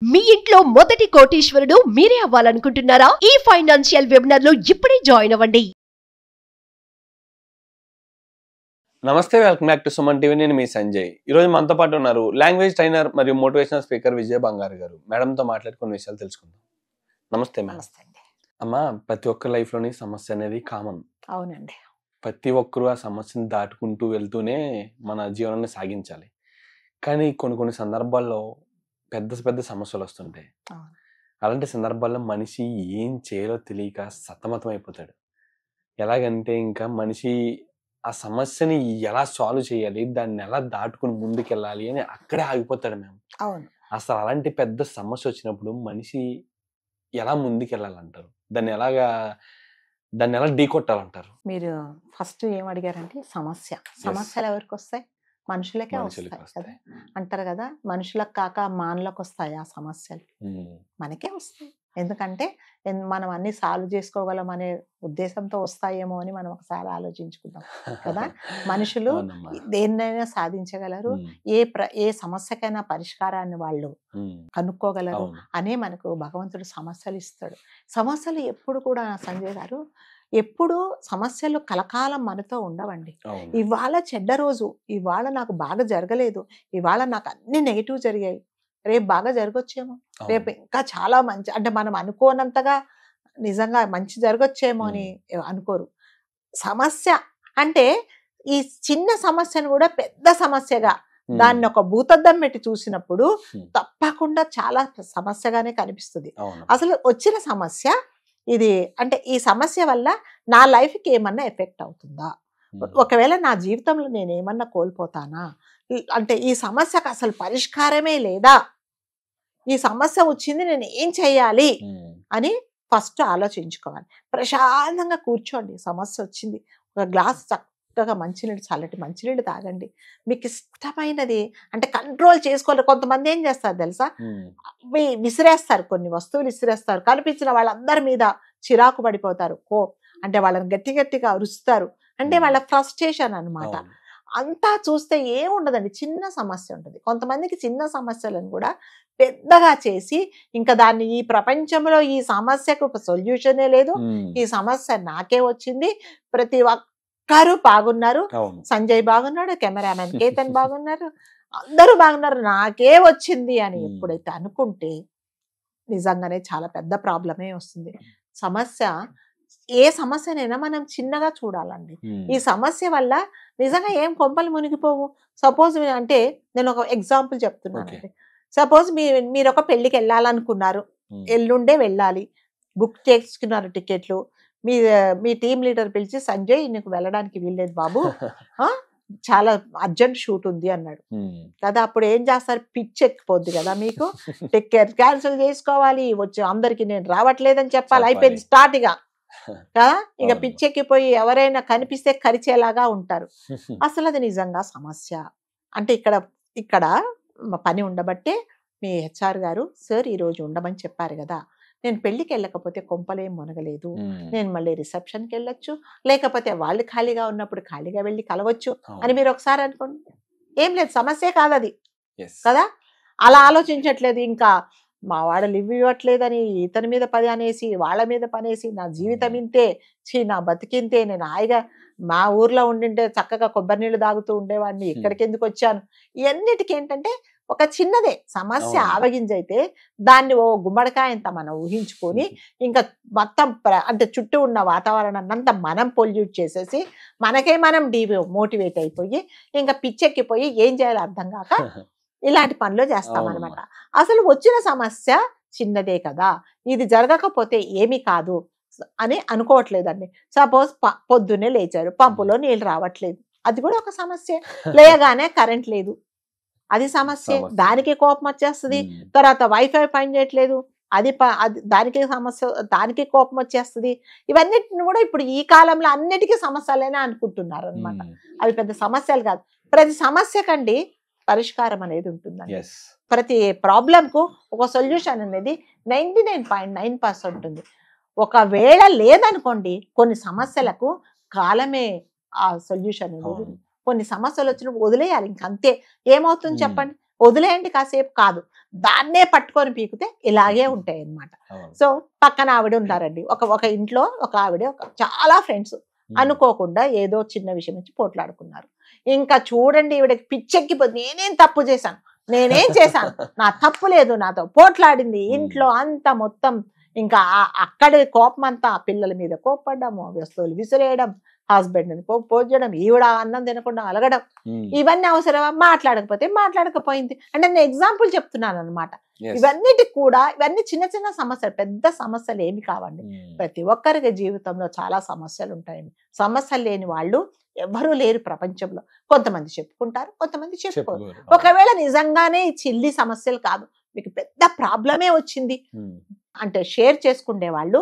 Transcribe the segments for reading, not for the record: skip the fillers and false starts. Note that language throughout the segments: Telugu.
మీ ఇంట్లో మొదటి కోటీశ్వరుడు మీరే అవ్వాలనుకుంటున్నారా? ఈ ఫైనాన్షియల్ వెబినార్ లో ఇప్పుడే జాయిన్ అవ్వండి. నమస్తే, welcome back to Suman TV. నేను మీ సంజయ్. ఈరోజు మనతో పాటు ఉన్నారు లాంగ్వేజ్ ట్రైనర్ మరియు మోటివేషనల్ స్పీకర్ విజయ బంగారు గారు. మేడంతో మాట్లాడి కొన్ని విషయాలు తెలుసుకుందాం. నమస్తే మేడం. అమ్మా, ప్రతి ఒక్క లైఫ్ లోని సమస్య అనేది కామన్. అవునండి. ప్రతి ఒక్కరు ఆ సమస్యను దాటుకుంటూ వెళ్తూనే మన జీవనాన్ని సాగించాలి. కానీ కొన్ని సందర్భాల్లో పెద్ద సమస్యలు వస్తుంటాయి. అలాంటి సందర్భాల్లో మనిషి ఏం చేయాలో తెలియక సతమతం అయిపోతాడు. ఎలాగంటే ఇంకా మనిషి ఆ సమస్యని ఎలా సాల్వ్ చేయాలి, దాన్ని ఎలా దాటుకుని ముందుకెళ్ళాలి అని అక్కడే ఆగిపోతాడు మేము. అవును. అసలు అలాంటి పెద్ద సమస్య వచ్చినప్పుడు మనిషి ఎలా ముందుకెళ్ళాలంటారు? దాన్ని ఎలా ఢీకొట్టాలంటారు? మీరు ఫస్ట్ ఏం అడిగారంటే సమస్యలు ఎవరికి వస్తాయి? మనుషులకే వస్తాయి కదా అంటారు కదా. మనుషులకు కాక మానవులకు వస్తాయి ఆ సమస్యలు. మనకే వస్తాయి. ఎందుకంటే మనం అన్ని సాల్వ్ చేసుకోగలం అనే ఉద్దేశంతో వస్తాయేమో అని మనం ఒకసారి ఆలోచించుకుందాం కదా. మనుషులు దేన్నైనా సాధించగలరు, ఏ సమస్యకైనా పరిష్కారాన్ని వాళ్ళు కనుక్కోగలరు అనే మనకు భగవంతుడు సమస్యలు ఇస్తాడు. సమస్యలు ఎప్పుడు కూడా సంజయ్ గారు, ఎప్పుడు సమస్యలు కలకాలం మనతో ఉండవండి. ఇవాళ చెడ్డ రోజు, ఇవాళ నాకు బాగా జరగలేదు, ఇవాళ నాకు అన్ని నెగిటివ్ జరిగాయి, రేపు బాగా జరగొచ్చేమో, రేపు ఇంకా చాలా మంచి, అంటే మనం అనుకోనంతగా నిజంగా మంచి జరగొచ్చేమో అని అనుకోరు. సమస్య అంటే ఈ చిన్న సమస్యను కూడా పెద్ద సమస్యగా దాన్ని ఒక భూతద్దం పెట్టి చూసినప్పుడు తప్పకుండా చాలా సమస్యగానే కనిపిస్తుంది. అసలు వచ్చిన సమస్య ఇది అంటే ఈ సమస్య వల్ల నా లైఫ్కి ఏమన్నా ఎఫెక్ట్ అవుతుందా, ఒకవేళ నా జీవితంలో నేను ఏమన్నా కోల్పోతానా, అంటే ఈ సమస్యకు అసలు పరిష్కారమే లేదా, ఈ సమస్య వచ్చింది నేను ఏం చెయ్యాలి అని ఫస్ట్ ఆలోచించుకోవాలి. ప్రశాంతంగా కూర్చోండి. సమస్య వచ్చింది, ఒక గ్లాస్ చక్కగా మంచినీళ్ళు, చల్లటి మంచినీళ్ళు తాగండి. మీకు ఇష్టమైనది అంటే కంట్రోల్ చేసుకోవాలి. కొంతమంది ఏం చేస్తారు తెలుసా, విసిరేస్తారు, కొన్ని వస్తువులు విసిరేస్తారు, కనిపించిన వాళ్ళందరి మీద చిరాకు పడిపోతారు, అంటే వాళ్ళని గట్టిగా అరుస్తారు, అంటే వాళ్ళ ఫ్రస్ట్రేషన్ అన్నమాట. అంతా చూస్తే ఏముండదండి, చిన్న సమస్య ఉంటుంది. కొంతమందికి చిన్న సమస్యలను కూడా పెద్దగా చేసి ఇంకా దాన్ని ఈ ప్రపంచంలో ఈ సమస్యకు ఒక సొల్యూషనే లేదు, ఈ సమస్య నాకే వచ్చింది, ప్రతి ఒక్కరు బాగున్నారు, సంజయ్ బాగున్నాడు, కెమెరామెన్ కేతన్ బాగున్నారు, అందరూ బాగున్నారు, నాకే వచ్చింది అని ఎప్పుడైతే అనుకుంటే నిజంగానే చాలా పెద్ద ప్రాబ్లమే వస్తుంది. ఏ సమస్యనైనా మనం చిన్నగా చూడాలండి. ఈ సమస్య వల్ల నిజంగా ఏం కొంపలు మునిగిపోవు. సపోజ్ అంటే నేను ఒక ఎగ్జాంపుల్ చెప్తున్నానండి. సపోజ్ మీరు ఒక పెళ్లికి వెళ్ళాలనుకున్నారు, ఎల్లుండే వెళ్ళాలి, బుక్ చేసుకున్నారు టికెట్లు, మీ టీం లీడర్ పిలిచి సంజయ్ నీకు వెళ్ళడానికి వీల్లేదు బాబు, చాలా అర్జెంట్ షూట్ ఉంది అన్నాడు కదా. అప్పుడు ఏం చేస్తారు, పిచ్చి ఎక్కిపోద్ది కదా మీకు, టికెట్ క్యాన్సిల్ చేసుకోవాలి, వచ్చి అందరికి నేను రావట్లేదని చెప్పాలి, అయిపోయింది స్టార్ట్ ఇక కదా. ఇక పిచ్చెక్కిపోయి ఎవరైనా కనిపిస్తే కరిచేలాగా ఉంటారు. అసలు అది నిజంగా సమస్య. అంటే ఇక్కడ పని ఉండబట్టే మీ హెచ్ఆర్ గారు సార్ ఈరోజు ఉండమని చెప్పారు కదా, నేను పెళ్లికి వెళ్ళకపోతే కొంపలేం మునగలేదు, నేను మళ్ళీ రిసెప్షన్కి వెళ్ళొచ్చు, లేకపోతే వాళ్ళు ఖాళీగా ఉన్నప్పుడు ఖాళీగా వెళ్ళి కలవచ్చు అని మీరు ఒకసారి అనుకోండి. ఏం లేదు, సమస్యే కాదు అది కదా. అలా ఆలోచించట్లేదు, ఇంకా మా వాడు లివ్ ఇవ్వట్లేదని ఇతని మీద పని అనేసి, వాళ్ళ మీద పనేసి, నా జీవితం ఇంతే, నా బతికింతే, నేను హాయిగా మా ఊర్లో ఉండింటే చక్కగా కొబ్బరి నీళ్ళు తాగుతూ ఉండేవాడిని, ఇక్కడికి ఎందుకు వచ్చాను. ఇవన్నిటికీ ఏంటంటే ఒక చిన్నదే సమస్య ఆవగింజైతే దాన్ని ఓ గుమ్మడికాయంత మనం ఊహించుకొని ఇంకా మొత్తం అంటే చుట్టూ ఉన్న వాతావరణాన్ని అంతా మనం పొల్యూట్ చేసేసి మనకే మనం మోటివేట్ అయిపోయి ఇంకా పిచ్చెక్కిపోయి ఏం చేయాలో అర్థం కాక ఇలాంటి పనులు చేస్తామన్నమాట. అసలు వచ్చిన సమస్య చిన్నదే కదా, ఇది జరగకపోతే ఏమీ కాదు అని అనుకోవట్లేదండి. సపోజ్ పొద్దున్నే లేచారు, పంపులో నీళ్ళు రావట్లేదు, అది కూడా ఒక సమస్య. లేయగానే కరెంట్ లేదు, అది సమస్య, దానికి కోపం వచ్చేస్తుంది. తర్వాత వైఫై పని చేయట్లేదు, అది దానికి సమస్య, దానికి కోపం వచ్చేస్తుంది. ఇవన్నిటిని కూడా ఇప్పుడు ఈ కాలంలో అన్నిటికీ సమస్యలేనే అనుకుంటున్నారు అనమాట. అవి పెద్ద సమస్యలు కాదు. ప్రతి సమస్యకండి పరిష్కారం అనేది ఉంటుందండి. ప్రతి ప్రాబ్లంకు ఒక సొల్యూషన్ అనేది 99.9% ఉంటుంది. ఒకవేళ లేదనుకోండి, కొన్ని సమస్యలకు కాలమే ఆ సొల్యూషన్ అనేది. కొన్ని సమస్యలు వచ్చినప్పుడు వదిలేయాలి, ఇంకంతే. ఏమవుతుంది చెప్పండి, వదిలేయండి కాసేపు కాదు, దాన్నే పట్టుకొని పీకితే ఇలాగే ఉంటాయి అన్నమాట. సో పక్కన ఆవిడ ఉన్నారండి, ఒక ఇంట్లో ఒక ఆవిడ చాలా ఫ్రెండ్స్ అనుకోకుండా ఏదో చిన్న విషయం వచ్చి పోట్లాడుకున్నారు. ఇంకా చూడండి ఈవిడకి పిచ్చెక్కిపోతుంది, నేనేం తప్పు చేశాను, నేనేం చేశాను, నా తప్పు లేదు, నాతో పోట్లాడింది. ఇంట్లో అంతా మొత్తం ఇంకా అక్కడే కోపం అంతా పిల్లల మీద కోపడము, వస్తువులు విసిరేయడం, హస్బెండ్ ని పోజడం, ఈవిడ అన్నం తినకుండా అలగడం, ఇవన్నీ అవసరమా? మాట్లాడకపోయింది అంటే నేను ఎగ్జాంపుల్ చెప్తున్నాను అనమాట. ఇవన్నిటికి కూడా ఇవన్నీ చిన్న చిన్న సమస్యలు, పెద్ద సమస్యలు ఏమి కావండి. ప్రతి ఒక్కరికి జీవితంలో చాలా సమస్యలు ఉంటాయండి. సమస్యలు లేని వాళ్ళు ఎవరూ లేరు ప్రపంచంలో. కొంతమంది చెప్పుకుంటారు, కొంతమంది చెప్పుకోరు. ఒకవేళ నిజంగానే చిల్లి సమస్యలు కాదు, మీకు పెద్ద ప్రాబ్లమే వచ్చింది అంటే షేర్ చేసుకునే వాళ్ళు,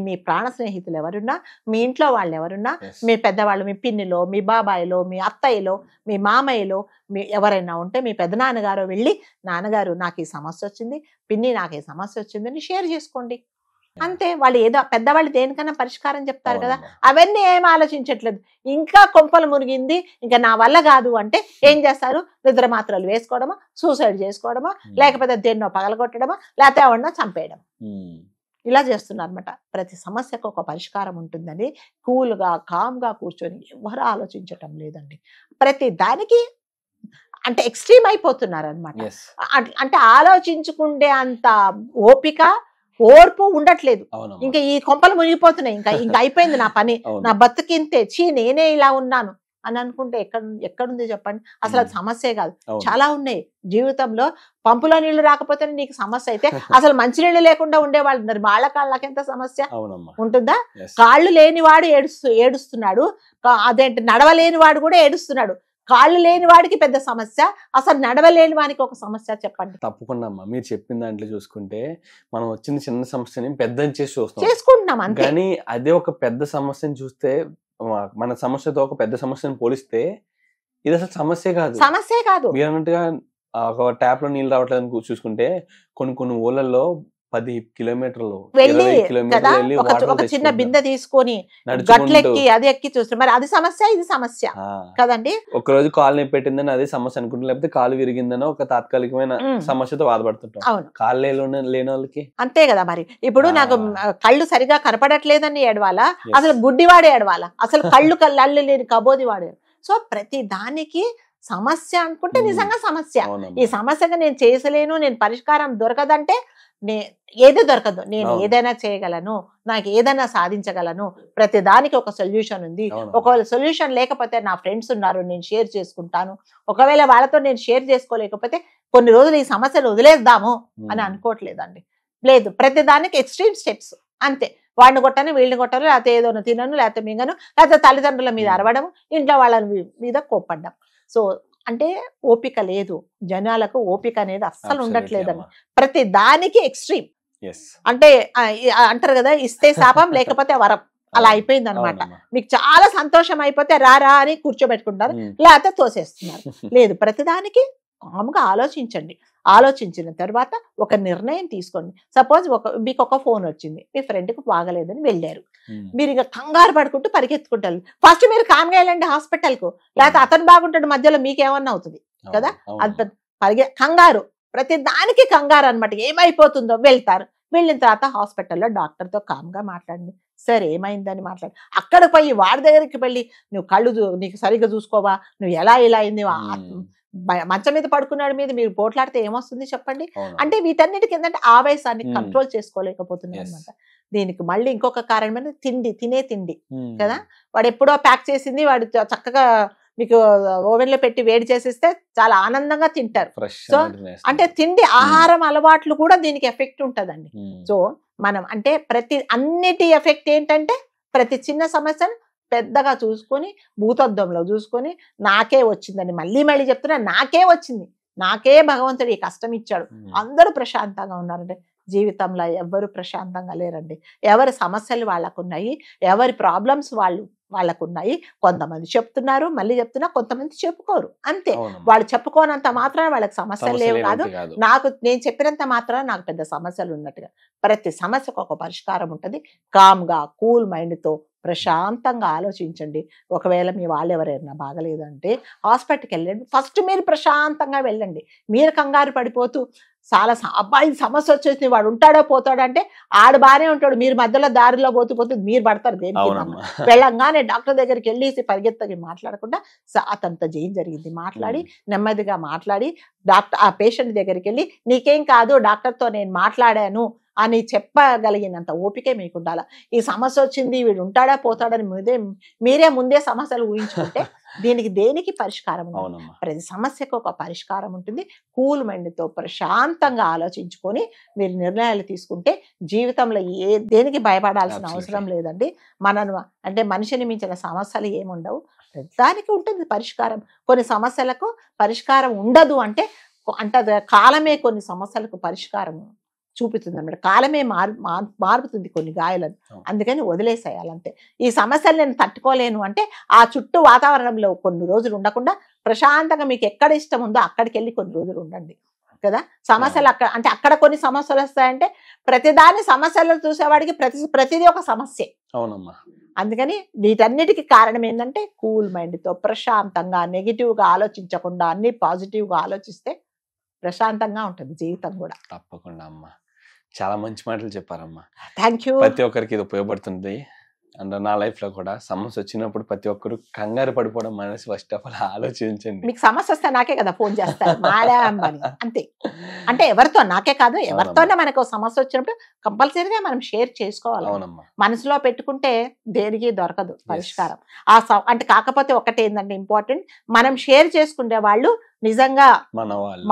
మీ ప్రాణ స్నేహితులు ఎవరున్నా, మీ ఇంట్లో వాళ్ళు ఎవరున్నా, మీ పెద్దవాళ్ళు, మీ పిన్నిలో, మీ బాబాయిలో, మీ అత్తయ్యలో, మీ మామయ్యలో, మీ ఎవరైనా ఉంటే మీ పెద్దనాన్నగారు వెళ్ళి, నాన్నగారు నాకు ఈ సమస్య వచ్చింది, పిన్ని నాకు ఈ సమస్య వచ్చిందని షేర్ చేసుకోండి. అంతే. వాళ్ళు ఏదో పెద్దవాళ్ళు దేనికన్నా పరిష్కారం చెప్తారు కదా, అవన్నీ ఏం ఆలోచించట్లేదు. ఇంకా కొంపలు మునిగింది, ఇంకా నా వల్ల కాదు అంటే ఏం చేస్తారు? నిద్ర మాత్రలు వేసుకోవడమా, సూసైడ్ చేసుకోవడమా, లేకపోతే దేన్నో పగలగొట్టడమా, లేకపోతే ఎవరినో చంపేయడం, ఇలా చేస్తున్నారు అనమాట. ప్రతి సమస్యకు ఒక పరిష్కారం ఉంటుందని కూల్గా కామ్గా కూర్చొని ఎవరు ఆలోచించటం లేదండి. ప్రతి దానికి అంటే ఎక్స్ట్రీమ్ అయిపోతున్నారు అనమాట. అంటే ఆలోచించుకుంటే అంత ఓపిక ఓర్పు ఉండట్లేదు. ఇంకా ఈ కొంపలు మునిగిపోతున్నాయి, ఇంకా అయిపోయింది నా పని, నా బతుకింతే, నేనే ఇలా ఉన్నాను అని అనుకుంటే ఎక్కడుంది చెప్పండి? అసలు అది సమస్యే కాదు, చాలా ఉన్నాయి జీవితంలో. పంపులో నీళ్లు రాకపోతే నీకు సమస్య అయితే అసలు మంచినీళ్ళు లేకుండా ఉండేవాళ్ళు ఉన్నారు, వాళ్ళ కాళ్ళకి ఎంత సమస్య ఉంటుందా? కాళ్ళు లేనివాడు ఏడుస్తున్నాడు, అదేంటి నడవలేని వాడు కూడా ఏడుస్తున్నాడు. కాళ్ళు లేని వాడికి పెద్ద సమస్య, అసలు నడవలేని వానికి ఒక సమస్య చెప్పండి. తప్పకుండా అమ్మా, మీరు చెప్పిన దాంట్లో చూసుకుంటే మనం వచ్చిన చిన్న సమస్యని పెద్ద చేసుకుంటున్నాం అంతే. కానీ అదే ఒక పెద్ద సమస్యని చూస్తే, మన సమస్యతో ఒక పెద్ద సమస్యను పోలిస్తే ఇది అసలు సమస్యే కాదు. మీరు అన్నట్టుగా ఒక ట్యాప్ లో నీళ్ళు రావట్లేదు చూసుకుంటే కొన్ని ఊళ్ళల్లో 10 కిలోమీటర్లు వెళ్ళి ఒక చిన్న బిందె తీసుకొని గట్లెక్కి అది ఎక్కి చూస్తారు. మరి అది సమస్య, ఇది సమస్య కదండి. ఒక రోజు కాలు నొప్పి పెట్టిందని అదే సమస్య అనుకుంటున్నా, లేకపోతే కాలు విరిగిందని ఒక తాత్కాలికమైన సమస్యతో బాధపడుతుంటాం. కాళ్ళు లేని వాళ్ళకి అంతే కదా. మరి ఇప్పుడు నాకు కళ్ళు సరిగా కనపడట్లేదని ఏడవాలా, అసలు గుడ్డివాడే ఏడవాలా, అసలు కళ్ళు లేని కబోది వాడే. సో ప్రతి దానికి సమస్య అనుకుంటే నిజంగా సమస్య. ఈ సమస్యగా నేను చేసలేను, నేను పరిష్కారం దొరకదంటే ఏది దొరకదు. నేను ఏదైనా చేయగలను, నాకు ఏదైనా సాధించగలను, ప్రతి దానికి ఒక సొల్యూషన్ ఉంది. ఒకవేళ సొల్యూషన్ లేకపోతే నా ఫ్రెండ్స్ ఉన్నారు, నేను షేర్ చేసుకుంటాను. ఒకవేళ వాళ్ళతో నేను షేర్ చేసుకోలేకపోతే కొన్ని రోజులు ఈ సమస్యలు వదిలేద్దాము అని అనుకోవట్లేదండి. లేదు, ప్రతి దానికి ఎక్స్ట్రీమ్ స్టెప్స్ అంతే. వాడిని కొట్టాను, వీళ్ళని కొట్టాను, లేకపోతే ఏదో తినను, లేకపోతే మింగను, లేకపోతే తల్లిదండ్రుల మీద అరవడం, ఇంట్లో వాళ్ళ మీద కోప్పడ్డం. సో అంటే ఓపిక లేదు జనాలకు, ఓపిక అనేది అస్సలు ఉండట్లేదండి. ప్రతి దానికి ఎక్స్ట్రీమ్. అంటే అంటారు కదా, ఇస్తే శాపం లేకపోతే వరం, అలా అయిపోయింది అనమాట. మీకు చాలా సంతోషం అయిపోతే రారా అని కూర్చోబెట్టుకుంటారు, లేకపోతే తోసేస్తున్నారు. లేదు, ప్రతిదానికి కామ్గా ఆలోచించండి. ఆలోచించిన తర్వాత ఒక నిర్ణయం తీసుకోండి. సపోజ్ మీకు ఒక ఫోన్ వచ్చింది, మీ ఫ్రెండ్కి బాగలేదని వెళ్ళారు, మీరు ఇక కంగారు పడుకుంటూ పరిగెత్తుకుంటారు. ఫస్ట్ మీరు కామ్గా వెళ్ళండి హాస్పిటల్కు, లేకపోతే అతను బాగుంటాడు మధ్యలో మీకేమన్నా అవుతుంది కదా. అది కంగారు, ప్రతి దానికి కంగారు అనమాట. ఏమైపోతుందో వెళ్తారు, వెళ్ళిన తర్వాత హాస్పిటల్లో డాక్టర్తో కామ్గా మాట్లాడండి. సరే ఏమైందని మాట్లాడి, అక్కడ పోయి వాడి దగ్గరికి వెళ్ళి నువ్వు కళ్ళు నీకు సరిగ్గా చూసుకోవా, నువ్వు ఎలా ఇలా అయింది, మంచం మీద పడుకున్నాడు మీద మీరు పోట్లాడితే ఏమొస్తుంది చెప్పండి. అంటే వీటన్నిటికి ఏంటంటే ఆవేశాన్ని కంట్రోల్ చేసుకోలేకపోతున్నాయి అనమాట. దీనికి మళ్ళీ ఇంకొక కారణం తినే తిండి కదా. వాడు ఎప్పుడో ప్యాక్ చేసింది వాడు చక్కగా మీకు ఓవెన్ లో పెట్టి వేడి చేసిస్తే చాలా ఆనందంగా తింటారు. సో అంటే తిండి ఆహారం అలవాట్లు కూడా దీనికి ఎఫెక్ట్ ఉంటదండి. సో మనం అంటే అన్నిటి ఎఫెక్ట్ ఏంటంటే ప్రతి చిన్న సమస్యను పెద్దగా చూసుకొని భూతద్దంలో చూసుకొని నాకే వచ్చిందని మళ్ళీ చెప్తున్నా, నాకే వచ్చింది, నాకే భగవంతుడు ఈ కష్టం ఇచ్చాడు. అందరూ ప్రశాంతంగా ఉన్నారంటే జీవితంలో ఎవరు ప్రశాంతంగా లేరండి. ఎవరి సమస్యలు వాళ్ళకున్నాయి, ఎవరి ప్రాబ్లమ్స్ వాళ్ళకున్నాయి. కొంతమంది చెప్తున్నారు, మళ్ళీ చెప్తున్నా, కొంతమంది చెప్పుకోరు అంతే. వాళ్ళు చెప్పుకోనంత మాత్రాన వాళ్ళకి సమస్యలు లేవు కాదు, నేను చెప్పినంత మాత్రాన నాకు పెద్ద సమస్యలు ఉన్నట్టుగా. ప్రతి సమస్యకు ఒక పరిష్కారం ఉంటుంది. కామ్గా కూల్ మైండ్తో ప్రశాంతంగా ఆలోచించండి. ఒకవేళ మీ వాళ్ళు ఎవరైనా బాగలేదంటే హాస్పిటల్కి వెళ్ళండి. ఫస్ట్ మీరు ప్రశాంతంగా వెళ్ళండి. మీరు కంగారు పడిపోతూ చాలా అబ్బాయి సమస్య వచ్చేసింది, వాడు ఉంటాడో పోతాడో అంటే ఆడు బాగానే ఉంటాడు, మీరు మధ్యలో దారిలో పోతూ మీరు పడతారు. దేనికి వెళ్ళంగానే డాక్టర్ దగ్గరికి వెళ్ళేసి పరిగెత్తకి మాట్లాడకుండా అతనితో ఏం జరిగింది మాట్లాడి నెమ్మదిగా మాట్లాడి ఆ పేషెంట్ దగ్గరికి వెళ్ళి నీకేం కాదు, డాక్టర్తో నేను మాట్లాడాను అని చెప్పగలిగినంత ఓపికే మీకు ఉండాలి. ఈ సమస్య వచ్చింది, వీడు ఉంటాడా పోతాడని మీరే ముందే సమస్యలు ఊహించుకుంటే దేనికి పరిష్కారం ఉంటుంది. ప్రతి సమస్యకు ఒక పరిష్కారం ఉంటుంది. కూల్ మైండ్తో ప్రశాంతంగా ఆలోచించుకొని మీరు నిర్ణయాలు తీసుకుంటే జీవితంలో దేనికి భయపడాల్సిన అవసరం లేదండి. అంటే మనిషిని మించిన సమస్యలు ఏముండవు, దానికి ఉంటుంది పరిష్కారం. కొన్ని సమస్యలకు పరిష్కారం ఉండదు అంటే కాలమే కొన్ని సమస్యలకు పరిష్కారం చూపుతుంది అన్నమాట. కాలమే మారుతుంది కొన్ని గాయాలను, అందుకని వదిలేసేయాలంతే. ఈ సమస్యలు నేను తట్టుకోలేను అంటే ఆ చుట్టూ వాతావరణంలో కొన్ని రోజులు ఉండకుండా ప్రశాంతంగా మీకు ఎక్కడ ఇష్టం ఉందో అక్కడికి వెళ్ళి కొన్ని రోజులు ఉండండి కదా. సమస్యలు అక్కడ కొన్ని సమస్యలు వస్తాయంటే ప్రతిదాని సమస్యలు చూసేవాడికి ప్రతిదీ ఒక సమస్య. అవునమ్మా. అందుకని వీటన్నిటికీ కారణం ఏంటంటే కూల్ మైండ్తో ప్రశాంతంగా నెగిటివ్గా ఆలోచించకుండా అన్ని పాజిటివ్గా ఆలోచిస్తే ప్రశాంతంగా ఉంటుంది జీవితం కూడా. తప్పకుండా అమ్మా, చాలా మంచి మాటలు చెప్పారమ్మా. Thank you. ప్రతి ఒక్కరికి ఇది ఉపయోగపడుతుంది. అండ్ నా లైఫ్ లో కూడా సమస్య వచ్చినప్పుడు ప్రతి ఒక్కరు కంగారు పడిపోవడం మనసు ఫస్ట్ ఆఫ్ ఆల్ ఆలోచించండి. మీకు సమస్య వస్తే నాకే కదా ఫోన్ చేస్తారు మాడామని, అంతే. అంటే ఎవరితో నాకే కాదు, ఎవరితోనే మనకు సమస్య వచ్చినప్పుడు కంపల్సరీగా మనం షేర్ చేసుకోవాలి. మనసులో పెట్టుకుంటే దేనికి దొరకదు పరిష్కారం. అంటే కాకపోతే ఒకటి ఏంటంటే ఇంపార్టెంట్, మనం షేర్ చేసుకునే వాళ్ళు నిజంగా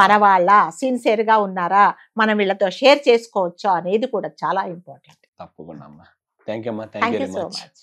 మన వాళ్ళ సిన్సియర్ గా ఉన్నారా, మనం వీళ్ళతో షేర్ చేసుకోవచ్చా అనేది కూడా చాలా ఇంపార్టెంట్. తప్పకుండా అమ్మా. థ్యాంక్ యూ అమ్మా. Thank you so much.